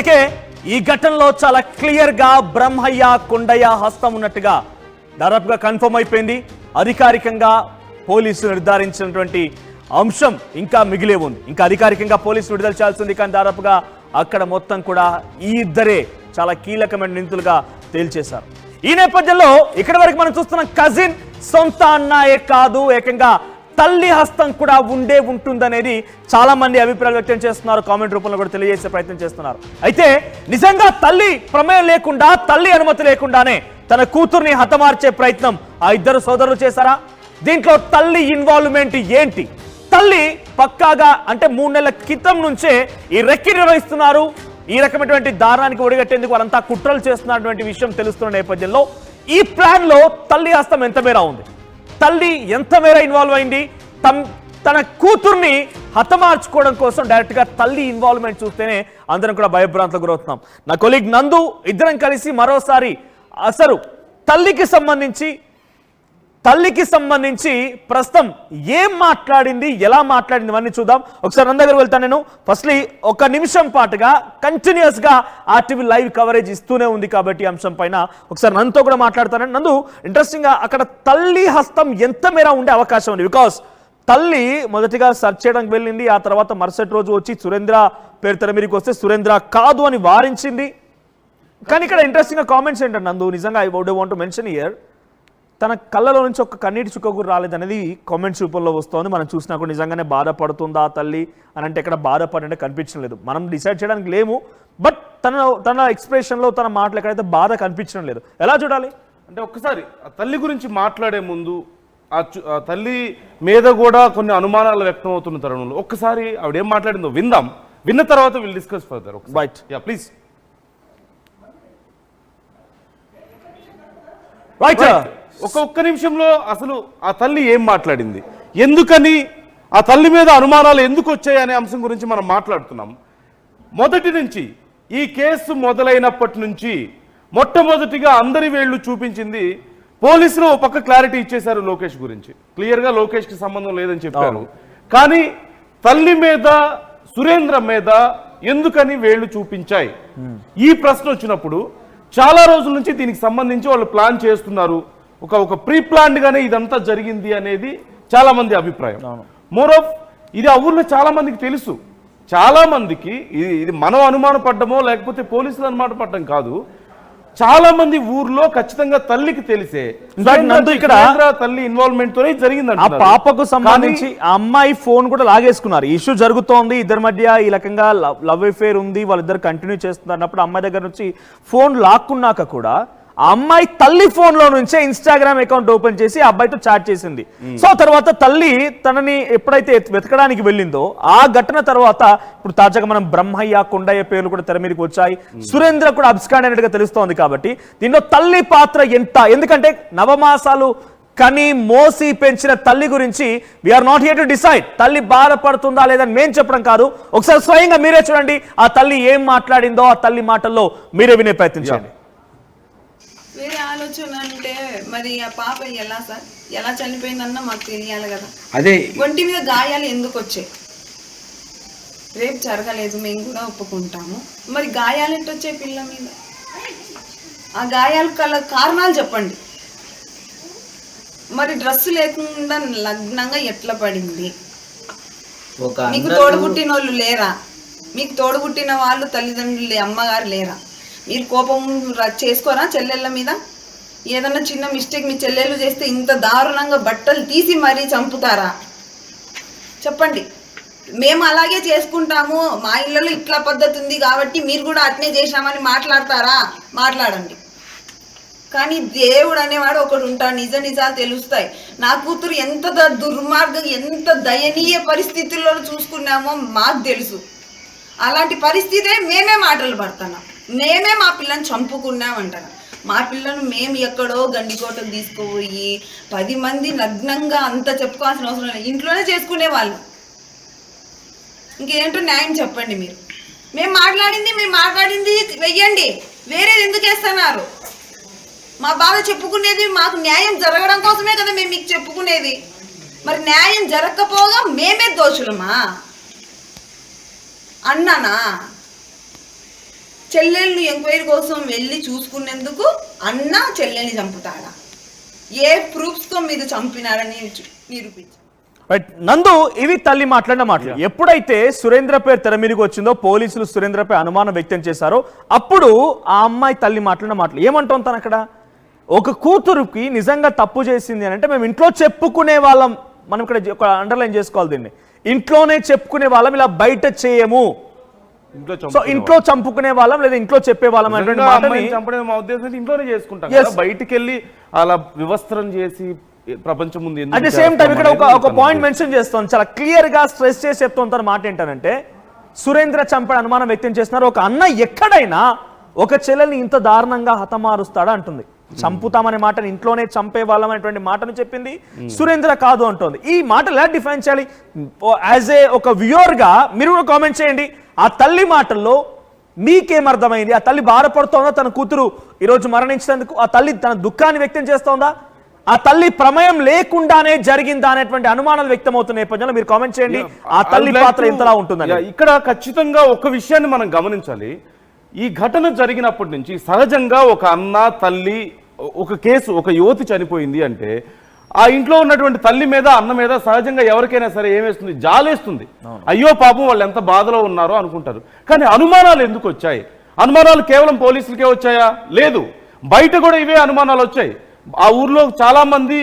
ఇప్పటికే ఈ ఘటనలో చాలా క్లియర్ గా బ్రహ్మయ్య కొండయ్య హస్తం ఉన్నట్టుగా దాదాపుగా కన్ఫర్మ్ అయిపోయింది. అధికారికంగా పోలీసులు నిర్ధారించినటువంటి అంశం ఇంకా మిగిలే ఉంది. ఇంకా అధికారికంగా పోలీసులు విడుదల చేయాల్సింది. కానీ దాదాపుగా అక్కడ మొత్తం కూడా ఈ ఇద్దరే చాలా కీలకమైన నిందితులుగా తేల్చేశారు. ఈ నేపథ్యంలో ఇక్కడి వరకు మనం చూస్తున్న కజిన్ సొంత అన్నాయే కాదు, ఏకంగా తల్లి హస్తం కూడా ఉంటుందనేది చాలా మంది అభిప్రాయాలు వ్యక్తం చేస్తున్నారు. కామెంట్ రూపంలో కూడా తెలియజేసే ప్రయత్నం చేస్తున్నారు. అయితే నిజంగా తల్లి ప్రమేయం లేకుండా, తల్లి అనుమతి లేకుండానే తన కూతుర్ని హతమార్చే ప్రయత్నం ఆ ఇద్దరు సోదరులు చేశారా? దీంట్లో తల్లి ఇన్వాల్వ్మెంట్ ఏంటి? తల్లి పక్కాగా అంటే 3 నెలల క్రితం నుంచే ఈ రెక్కి నిర్వహిస్తున్నారు. ఈ రకమైనటువంటి దారుణానికి ఒడిగట్టేందుకు వాళ్ళంతా కుట్రలు చేస్తున్నటువంటి విషయం తెలుస్తున్న నేపథ్యంలో ఈ ప్లాన్ లో తల్లి హస్తం ఎంత మేర ఉంది, తల్లి ఎంత మేర ఇన్వాల్వ్ అయింది, తన కూతుర్ని హతమార్చుకోవడం కోసం డైరెక్ట్ గా తల్లి ఇన్వాల్వ్మెంట్ చూస్తేనే అందరం కూడా భయభ్రాంతులకు గురవుతున్నాం. నా కొలీగ్ నందు ఇద్దరం కలిసి మరోసారి అసలు తల్లికి సంబంధించి ప్రస్తుతం ఏం మాట్లాడింది, ఎలా మాట్లాడింది ఇవన్నీ చూద్దాం. ఒకసారి నంద దగ్గర వెళ్తాను నేను. ఫస్ట్లీ 1 నిమిషం పాటుగా కంటిన్యూస్ గా ఆర్టీవీ లైవ్ కవరేజ్ ఇస్తూనే ఉంది కాబట్టి అంశం పైన ఒకసారి నందుతో కూడా మాట్లాడతాను. నందు, ఇంట్రెస్టింగ్ గా అక్కడ తల్లి హస్తం ఎంత మేర ఉండే అవకాశం ఉంది? బికాస్ తల్లి మొదటిగా సెర్చ్ చేయడానికి వెళ్ళింది, ఆ తర్వాత మరుసటి రోజు వచ్చి సురేంద్ర పేరు తెర మీదకి వస్తే సురేంద్ర కాదు అని వారించింది. కానీ ఇక్కడ ఇంట్రెస్టింగ్ గా కామెంట్స్ ఏంటంటే నందు, నిజంగా I would want to mention here, తన కళ్ళలో నుంచి ఒక కన్నీటి చుక్క కూడా రాలేదనేది కామెంట్స్ రూపంలో వస్తుంది. మనం చూసినా కూడా నిజంగానే బాధపడుతుందా తల్లి అని అంటే ఇక్కడ బాధపడే కనిపించడం లేదు. మనం డిసైడ్ చేయడానికి లేము, బట్ తన ఎక్స్ప్రెషన్లో తన మాటలు ఎక్కడైతే బాధ కనిపించడం లేదు. ఎలా చూడాలి అంటే ఒక్కసారి ఆ తల్లి గురించి మాట్లాడే ముందు ఆ తల్లి మీద కూడా కొన్ని అనుమానాలు వ్యక్తం అవుతున్న తరుణంలో ఒక్కసారి ఆవిడ ఏం మాట్లాడిందో విందాం. విన్న తర్వాత will discuss further. Right, yeah please. Right, ఒక్క నిమిషంలో అసలు ఆ తల్లి ఏం మాట్లాడింది, ఎందుకని ఆ తల్లి మీద అనుమానాలు ఎందుకు వచ్చాయి అనే అంశం గురించి మనం మాట్లాడుతున్నాం. మొదటి నుంచి ఈ కేసు మొదలైనప్పటి నుంచి మొట్టమొదటిగా అందరి వేళ్లు చూపించింది పోలీసులు. ఒక పక్క క్లారిటీ ఇచ్చేశారు లోకేష్ గురించి, క్లియర్గా లోకేష్కి సంబంధం లేదని చెప్పారు. కానీ తల్లి మీద, సురేంద్ర మీద ఎందుకని వేళ్లు చూపించాయి ఈ ప్రశ్న వచ్చినప్పుడు చాలా రోజుల నుంచి దీనికి సంబంధించి వాళ్ళు ప్లాన్ చేస్తున్నారు. ఒక ప్రీ ప్లాన్డ్ గానే ఇదంతా జరిగింది అనేది చాలా మంది అభిప్రాయం. మోర్ ఆఫ్ ఇది ఆ ఊర్లో చాలా మందికి తెలుసు. చాలా మందికి ఇది మనం అనుమాన పడ్డమో లేకపోతే పోలీసులు అనుమాన పడ్డం కాదు, చాలా మంది ఊర్లో ఖచ్చితంగా తల్లికి తెలిసే ఇక్కడ తల్లి ఇన్వాల్వ్మెంట్ తోనే జరిగింది. ఆ పాపకు సంబంధించి ఆ అమ్మాయి ఫోన్ కూడా లాగేసుకున్నారు. ఇష్యూ జరుగుతోంది, ఇద్దరి మధ్య ఈ రకంగా లవ్ అఫేర్ ఉంది, వాళ్ళిద్దరు కంటిన్యూ చేస్తున్నారు అన్నప్పుడు అమ్మాయి దగ్గర నుంచి ఫోన్ లాక్కున్నాక కూడా ఆ అమ్మాయి తల్లి ఫోన్ లో నుంచే ఇన్స్టాగ్రామ్ అకౌంట్ ఓపెన్ చేసి ఆ అబ్బాయితో చాట్ చేసింది. సో తర్వాత తల్లి తనని ఎప్పుడైతే వెతకడానికి వెళ్ళిందో ఆ ఘటన తర్వాత ఇప్పుడు తాజాగా మనం బ్రహ్మయ్య, కొండయ్య పేర్లు కూడా తెర మీదకి వచ్చాయి. సురేంద్ర కూడా అబ్స్కాండ్ అయినట్టుగా తెలుస్తోంది. కాబట్టి దీనిలో తల్లి పాత్ర ఎంత, ఎందుకంటే నవమాసాలు కని మోసి పెంచిన తల్లి గురించి we are not here to decide. తల్లి బాధపడుతుందా లేదని మేము చెప్పడం కాదు. ఒకసారి స్వయంగా మీరే చూడండి ఆ తల్లి ఏం మాట్లాడిందో, ఆ తల్లి మాటల్లో మీరే వినే ప్రయత్నించండి. వేరే ఆలోచన అంటే మరి ఆ పాప ఎలా చనిపోయిందన్న మాకు తెలియాలి కదా. అదే ఒంటి మీద గాయాలు ఎందుకు వచ్చాయి? రేపు జరగలేదు, మేము కూడా ఒప్పుకుంటాము. మరి గాయాలు ఎట్టు వచ్చాయి పిల్ల మీద? ఆ గాయాలు కారణాలు చెప్పండి. మరి డ్రెస్ లేకుండా లగ్నంగా ఎట్లా పడింది? మీకు తోడుబుట్టిన వాళ్ళు లేరా? మీకు తోడుబుట్టిన వాళ్ళు తల్లిదండ్రులు అమ్మగారు లేరా? మీరు కోపం చేసుకోరా చెల్లెళ్ళ మీద? ఏదన్నా చిన్న మిస్టేక్ మీ చెల్లెళ్ళు చేస్తే ఇంత దారుణంగా బట్టలు తీసి మరీ చంపుతారా? చెప్పండి. మేము అలాగే చేసుకుంటాము, మా ఇళ్ళలో ఇట్లా పద్ధతి ఉంది కాబట్టి మీరు కూడా అట్నే చేశామని మాట్లాడతారా? మాట్లాడండి. కానీ దేవుడు అనేవాడు ఒకడు ఉంటాడు, నిజాలు తెలుస్తాయి. నా కూతురు ఎంత దుర్మార్గం, ఎంత దయనీయ పరిస్థితుల్లో చూసుకున్నామో మాకు తెలుసు. అలాంటి పరిస్థితే మేమే మాటలు పడుతున్నాం, మేమే మా పిల్లని చంపుకున్నామంటారు. మా పిల్లను మేము ఎక్కడో గండికోటకు తీసుకుపోయి 10 మంది నగ్నంగా అంత చెప్పుకోవాల్సిన అవసరం లేదు, ఇంట్లోనే చేసుకునే వాళ్ళు. ఇంకేంటో న్యాయం చెప్పండి మీరు. మేము మాట్లాడింది వెయ్యండి, వేరేది ఎందుకు వేస్తున్నారు? మా బాధ చెప్పుకునేది మాకు న్యాయం జరగడం కోసమే కదా మేము మీకు చెప్పుకునేది. మరి న్యాయం జరగకపోగా మేమే దోషులమా అన్నానా? చెల్లెళ్ళు ఎంక్వైరీ కోసం వెళ్ళి చూసుకునేందుకు అన్న చెల్లెల్ని చంపుతాడా? ఏ ప్రూఫ్స్ తో మీరు చంపినారని నిరూపించారు. బట్ నందు, ఇవి తల్లి మాట్లాడిన మాటలు. ఎప్పుడైతే సురేంద్ర పేరు తెర మీదకి వచ్చిందో, పోలీసులు సురేంద్రపై అనుమానం వ్యక్తం చేశారో, అప్పుడు ఆ అమ్మాయి తల్లి మాట్లాడిన మాటలు ఏమంటాం తను అక్కడ? ఒక కూతురుకి నిజంగా తప్పు చేసింది అని అంటే మేము ఇంట్లో చెప్పుకునే వాళ్ళం, మనం ఇక్కడ ఒక అండర్లైన్ చేసుకోవాలి దీన్ని, ఇంట్లోనే చెప్పుకునే వాళ్ళం, ఇలా బయట చేయము. సో ఇంట్లో చంపుకునే వాళ్ళం లేదా ఇంట్లో చెప్పే వాళ్ళం చంపడం మా ఉద్దేశం ఇంట్లోనే చేసుకుంటాం, బయటికి వెళ్ళి అలా వివస్త్రం చేసి ప్రపంచం ముందు. అట్ ది సేమ్ టైం ఇక్కడ ఒక పాయింట్ మెన్షన్ చేస్తాం, చాలా క్లియర్ గా స్ట్రెస్ చేసి చెప్తాం మాట ఏంటంటే, సురేంద్ర చంపే అనుమానం వ్యక్తం చేస్తున్నారు. ఒక అన్న ఎక్కడైనా ఒక చెల్లెల్ని ఇంత దారుణంగా హతమారుస్తాడా అంటుంది. చంపుతామనే మాటను ఇంట్లోనే చంపే వాళ్ళం అనేటువంటి మాటను చెప్పింది, సురేంద్ర కాదు అంటోంది. ఈ మాట ఎలా డిఫైన్ చేయాలి? యాజ్ ఏ ఒక వ్యూయర్ గా మీరు కూడా కామెంట్ చేయండి. ఆ తల్లి మాటల్లో మీకేమర్థమైంది? ఆ తల్లి బాధపడుతోందా తన కూతురు ఈరోజు మరణించినందుకు? ఆ తల్లి తన దుఃఖాన్ని వ్యక్తం చేస్తోందా? ఆ తల్లి ప్రమేయం లేకుండానే జరిగిందా అనేటువంటి అనుమానాలు వ్యక్తమవుతున్న నేపథ్యంలో మీరు కామెంట్ చేయండి. ఆ తల్లి పాత్ర ఎంతలా ఉంటుందని. ఇక్కడ ఖచ్చితంగా ఒక విషయాన్ని మనం గమనించాలి. ఈ ఘటన జరిగినప్పటి నుంచి సహజంగా ఒక అన్న తల్లి, ఒక కేసు, ఒక యువతి చనిపోయింది అంటే ఆ ఇంట్లో ఉన్నటువంటి తల్లి మీద అన్న మీద సహజంగా ఎవరికైనా సరే ఏమేస్తుంది? జాలేస్తుంది. అయ్యో పాపం వాళ్ళు ఎంత బాధలో ఉన్నారో అనుకుంటారు. కానీ అనుమానాలు ఎందుకు వచ్చాయి? అనుమానాలు కేవలం పోలీసులకే వచ్చాయా? లేదు, బయట కూడా ఇవే అనుమానాలు వచ్చాయి. ఆ ఊర్లో చాలా మంది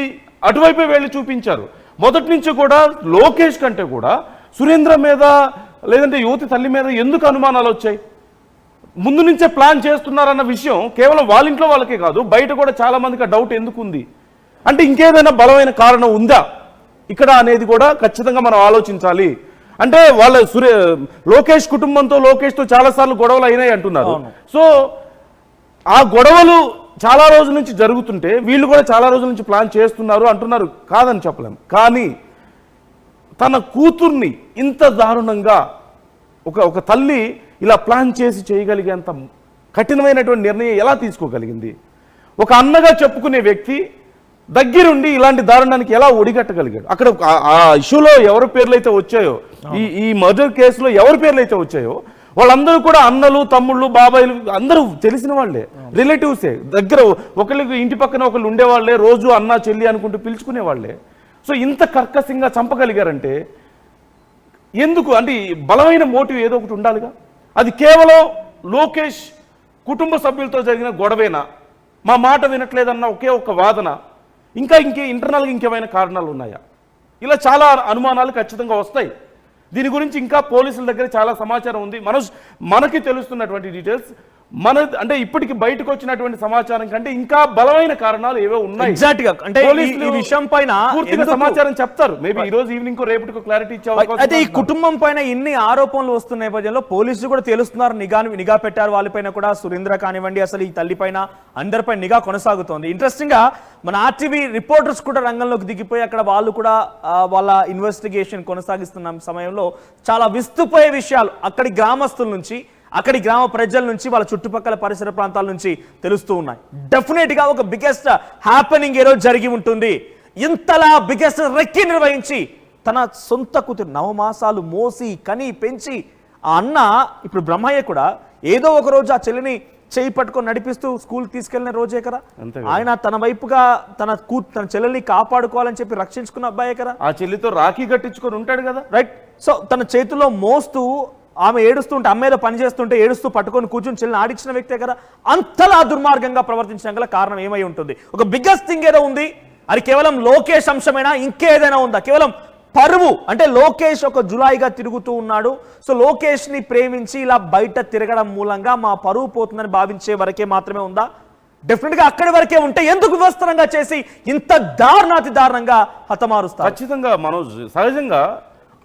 అటువైపే వెళ్ళి చూపించారు. మొదటి నుంచి కూడా లోకేష్ కంటే కూడా సురేంద్ర మీద లేదంటే యువతి తల్లి మీద ఎందుకు అనుమానాలు వచ్చాయి? ముందు నుంచే ప్లాన్ చేస్తున్నారన్న విషయం కేవలం వాళ్ళ ఇంట్లో వాళ్ళకే కాదు, బయట కూడా చాలా మందికి ఆ డౌట్ ఎందుకు ఉంది అంటే ఇంకేదైనా బలమైన కారణం ఉందా ఇక్కడ అనేది కూడా ఖచ్చితంగా మనం ఆలోచించాలి. అంటే వాళ్ళ లోకేష్ కుటుంబంతో, లోకేష్తో చాలాసార్లు గొడవలు అయినాయి అంటున్నారు. సో ఆ గొడవలు చాలా రోజుల నుంచి జరుగుతుంటే వీళ్ళు కూడా చాలా రోజుల నుంచి ప్లాన్ చేస్తున్నారు అంటున్నారు, కాదని చెప్పలేం. కానీ తన కూతుర్ని ఇంత దారుణంగా ఒక తల్లి ఇలా ప్లాన్ చేసి చేయగలిగేంత కఠినమైనటువంటి నిర్ణయం ఎలా తీసుకోగలిగింది? ఒక అన్నగా చెప్పుకునే వ్యక్తి దగ్గరుండి ఇలాంటి దారుణానికి ఎలా ఒడిగట్టగలిగాడు? అక్కడ ఆ ఇష్యూలో ఎవరి పేర్లు అయితే వచ్చాయో, ఈ మర్డర్ కేసులో ఎవరి పేర్లు అయితే వచ్చాయో వాళ్ళందరూ కూడా అన్నలు, తమ్ముళ్ళు, బాబాయిలు అందరూ తెలిసిన వాళ్ళే, రిలేటివ్సే, దగ్గర ఒకళ్ళకి ఇంటి పక్కన ఒకళ్ళు ఉండేవాళ్లే, రోజు అన్న చెల్లి అనుకుంటూ పిలుచుకునే వాళ్ళే. సో ఇంత కర్కశంగా చంపగలిగారంటే ఎందుకు? అంటే బలమైన మోటివ్ ఏదో ఒకటి ఉండాలిగా. అది కేవలం లోకేష్ కుటుంబ సభ్యులతో జరిగిన గొడవేనా, మా మాట వినట్లేదన్న ఒకే ఒక్క వాదన, ఇంకే ఇంటర్నల్గా ఇంకేమైనా కారణాలు ఉన్నాయా? ఇలా చాలా అనుమానాలు ఖచ్చితంగా వస్తాయి. దీని గురించి ఇంకా పోలీసుల దగ్గర చాలా సమాచారం ఉంది. మనకి తెలుస్తున్నటువంటి డీటెయిల్స్ అంటే ఇప్పటికి బయటకు వచ్చినటువంటి సమాచారం కంటే ఇంకా బలమైన కారణాలు ఏవో ఉన్నాయి. ఎగ్జాక్ట్ గా అంటే ఈ విషయం పైన పూర్తిగా సమాచారం చెప్తారు. మేబీ ఈ రోజు ఈవినింగ్ రేపటికి క్లారిటీ ఇచ్చే అవకాశం. అయితే ఈ కుటుంబం పైన ఇన్ని ఆరోపణలు వస్తున్న నేపథ్యంలో పోలీసులు కూడా తెలుస్తున్నారు, నిఘా పెట్టారు. వాళ్ళపైన కూడా సురేంద్ర కానివ్వండి, అసలు ఈ తల్లి పైన అందరిపై నిఘా కొనసాగుతోంది. ఇంట్రెస్టింగ్ గా మన ఆర్టీవీ రిపోర్టర్స్ కూడా రంగంలోకి దిగిపోయి అక్కడ వాళ్ళు కూడా వాళ్ళ ఇన్వెస్టిగేషన్ కొనసాగిస్తున్న సమయంలో చాలా విస్తుపోయే విషయాలు అక్కడి గ్రామస్తుల నుంచి, అక్కడి గ్రామ ప్రజల నుంచి, వాళ్ళ చుట్టుపక్కల పరిసర ప్రాంతాల నుంచి తెలుస్తూ ఉన్నాయి. డెఫినెట్ గా ఒక బిగ్గెస్ట్ హ్యాపెనింగ్ ఏదో జరిగి ఉంటుంది. ఇంతలా బిగ్గెస్ట్ రెక్కి నిర్వహించి తన సొంత కూతురు 9 మాసాలు మోసి కని పెంచి ఆ అన్న ఇప్పుడు బ్రహ్మయ్య కూడా ఏదో ఒక రోజు ఆ చెల్లిని చేయి పట్టుకొని నడిపిస్తూ స్కూల్ తీసుకెళ్లిన రోజే కదా ఆయన తన వైపుగా తన చెల్లెల్ని కాపాడుకోవాలని చెప్పి రక్షించుకున్న అబ్బాయే కదా. ఆ చెల్లితో రాఖీ కట్టించుకొని ఉంటాడు కదా, రైట్. సో తన చేతిలో మోస్తూ ఆమె ఏడుస్తుంటే, అమ్మేదో పని చేస్తుంటే ఏడుస్తూ పట్టుకొని కూర్చుని చెల్లిని ఆడించిన వ్యక్తే కదా. అంతలా దుర్మార్గంగా ప్రవర్తించడం గల కారణం ఏమై ఉంటుంది? ఒక బిగ్గెస్ట్ థింగ్ ఏదో ఉంది. అది కేవలం లోకేష్ అంశమైనా ఇంకేదైనా ఉందా? కేవలం పరువు అంటే లోకేష్ ఒక జులాయిగా తిరుగుతూ ఉన్నాడు. సో లోకేష్ ని ప్రేమించి ఇలా బయట తిరగడం మూలంగా మా పరువు పోతుందని భావించే వరకే మాత్రమే ఉందా? డెఫినెట్ గా అక్కడి వరకే ఉంటే ఎందుకు వివస్త్రంగా చేసి ఇంత దారుణాతి దారుణంగా హతమారుస్తారు? ఖచ్చితంగా మనోజ్, సహజంగా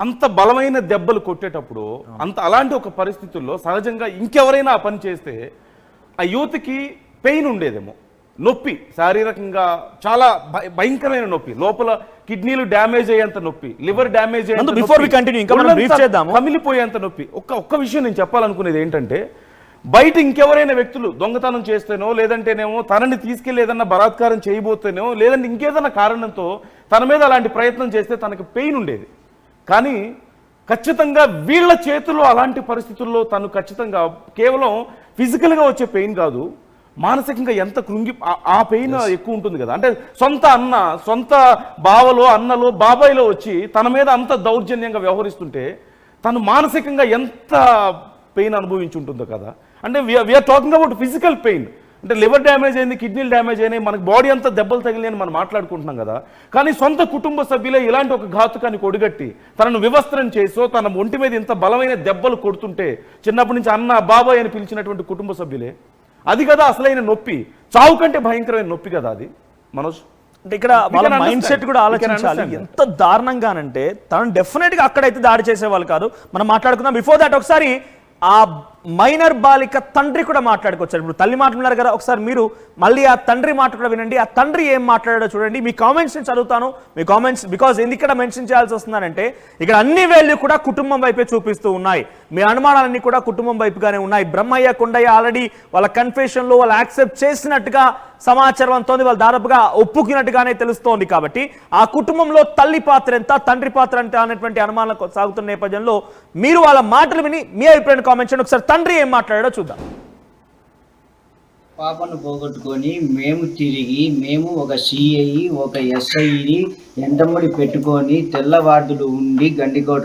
అంత బలమైన దెబ్బలు కొట్టేటప్పుడు అలాంటి ఒక పరిస్థితుల్లో సహజంగా ఇంకెవరైనా ఆ పని చేస్తే ఆ యూత్కి పెయిన్ ఉండేదేమో, నొప్పి, శారీరకంగా చాలా భయంకరమైన నొప్పి, లోపల కిడ్నీలు డ్యామేజ్ అయ్యేంత నొప్పి, లివర్ డ్యామేజ్ కమిలిపోయేంత నొప్పి. ఒక్క విషయం నేను చెప్పాలనుకునేది ఏంటంటే, బయట ఇంకెవరైనా వ్యక్తులు దొంగతనం చేస్తేనో, లేదంటేనేమో తనని తీసుకెళ్లి ఏదన్నా బలాత్కారం చేయబోతేనో, లేదంటే ఇంకేదన్నా కారణంతో తన మీద అలాంటి ప్రయత్నం చేస్తే తనకి పెయిన్ ఉండేది. కానీ ఖచ్చితంగా వీళ్ళ చేతిలో అలాంటి పరిస్థితుల్లో తను ఖచ్చితంగా కేవలం ఫిజికల్గా వచ్చే పెయిన్ కాదు, మానసికంగా ఎంత కృంగి ఆ పెయిన్ ఎక్కువ ఉంటుంది కదా. అంటే సొంత బావలో అన్నలో బాబాయ్లో వచ్చి తన మీద అంత దౌర్జన్యంగా వ్యవహరిస్తుంటే తను మానసికంగా ఎంత పెయిన్ అనుభవించి ఉంటుందో కదా. అంటే we are talking about physical pain. అంటే లివర్ డ్యామేజ్ అయింది, కిడ్నీలు డ్యామేజ్ అయినాయి, మనకు బాడీ అంతా దెబ్బలు తగిలి అని మనం మాట్లాడుకుంటున్నాం కదా. కానీ సొంత కుటుంబ సభ్యులే ఇలాంటి ఒక ఘాతుకాన్ని కొడిగట్టి తనను వివస్త్రం చేసో తన ఒంటి మీద ఇంత బలమైన దెబ్బలు కొడుతుంటే చిన్నప్పటి నుంచి అన్న బాబాయ్ అని పిలిచినటువంటి కుటుంబ సభ్యులే, అది కదా అసలైన నొప్పి. చావు కంటే భయంకరమైన నొప్పి కదా అది మనోజ్. అంటే ఇక్కడ వాళ్ళ మైండ్ సెట్ కూడా ఆలోచించాలి. ఎంత దారుణంగానంటే తను డెఫినెట్ గా అక్కడైతే దాడి చేసేవాళ్ళు కాదు. మనం మాట్లాడుకుందాం. బిఫోర్ దాట్ ఒకసారి ఆ మైనర్ బాలిక తండ్రి కూడా మాట్లాడుకొచ్చారు. ఇప్పుడు తల్లి మాట్లాడుతున్నారు కదా, ఒకసారి మీరు మళ్ళీ ఆ తండ్రి మాట కూడా వినండి. ఆ తండ్రి ఏం మాట్లాడాడో చూడండి. మీ కామెంట్స్ ని చదువుతాను, మీ కామెంట్స్, బికాజ్ ఎందుకు ఇక్కడ మెన్షన్ చేయాల్సి వస్తున్నారంటే ఇక్కడ అన్ని వేళ్ళు కూడా కుటుంబం వైపే చూపిస్తూ ఉన్నాయి. మీ అనుమానాలన్నీ కూడా కుటుంబం వైపుగానే ఉన్నాయి. బ్రహ్మయ్య కొండయ్య ఆల్రెడీ వాళ్ళ కన్ఫెషన్ లో వాళ్ళు యాక్సెప్ట్ చేసినట్టుగా సమాచారం అంతోంది, వాళ్ళు దాదాపుగా ఒప్పుకున్నట్టుగానే తెలుస్తోంది. కాబట్టి ఆ కుటుంబంలో తల్లి పాత్ర ఎంత, తండ్రి పాత్ర ఎంత అనేటువంటి అనుమానాలు సాగుతున్న నేపథ్యంలో మీరు వాళ్ళ మాటలు విని మీ అభిప్రాయం కామెంట్ చేయండి. ఒకసారి తండ్రి ఏం మాట్లాడాడో చూద్దాం. పాపను పోగొట్టుకొని మేము ఒక సిఐ ఒక ఎస్ఐని ఎంటముడి పెట్టుకొని తెల్లవార్డులు ఉండి గండికోటలు